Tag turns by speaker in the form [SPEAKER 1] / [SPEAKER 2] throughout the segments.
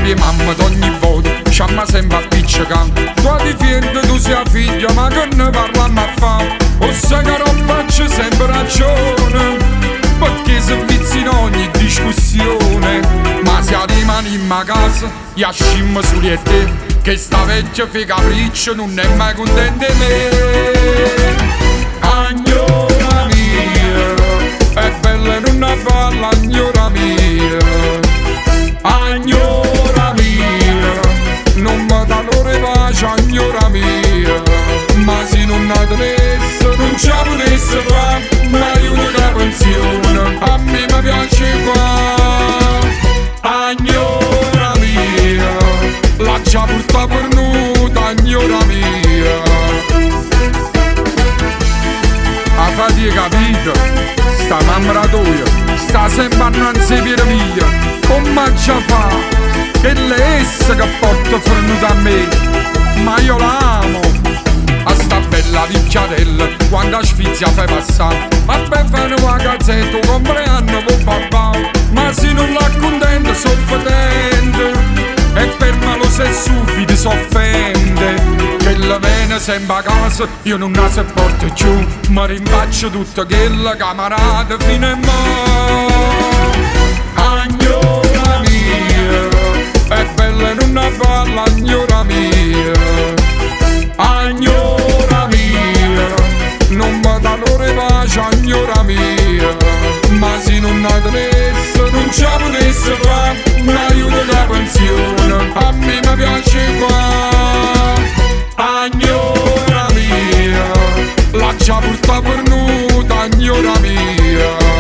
[SPEAKER 1] mia mamma d'ogni volta c'amma sempre appiccicando. Tu ti fiendo, tu sia figlia, ma che ne parlammo a fa? O sa che roba c'è sempre ragione, perché se vizi in ogni discussione. Ma se rimaniamo a casa, ascimmo soli e te, che sta vecchia fi capriccio non è mai contenta di me. Agnora mia, è bella in una balla, agnora mia. Agnora mia, non mi dà l'ora pace, agnora mia. Ma se non la tenesse, non ci potesse fare mai una pensione, a me mi piace qua. Agnora mia, la già porta pernuta, agnora mia. A fatica capito, sta mamma tua, sta sempre annanzi per mia. Come già fa, che è essa che porta fornuta a me, ma io l'amo. A sta bella picchiatella, quando sfizia fai passare, ma per fare una cazzetta, compleanno con papà. Ma se non la contenta, soffrente, e per me lo se subito s'offende. Che la viene sempre a casa, io non la sopporto più, mi rinfaccio tutta quella camarata fino a mo'. Agnora mia, è bella in una balla, agnora mia. Agnora mia, non mi dà l'ora pace, agnora mia. Ma se non la tenesse, non ci potesse fare mai una pensione, a me mi piace qua. Agnora mia, la già porta pernuta, agnora mia.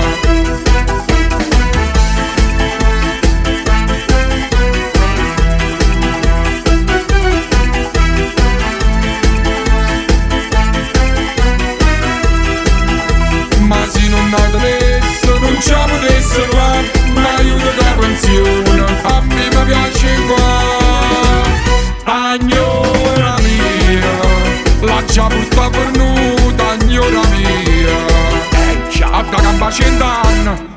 [SPEAKER 1] Ma se non la tenesse, non ci potesse fare mai una pensione, a me mi piace qua. Agnora mia, la già porta pernuta, agnora mia. A da gamba 100 anni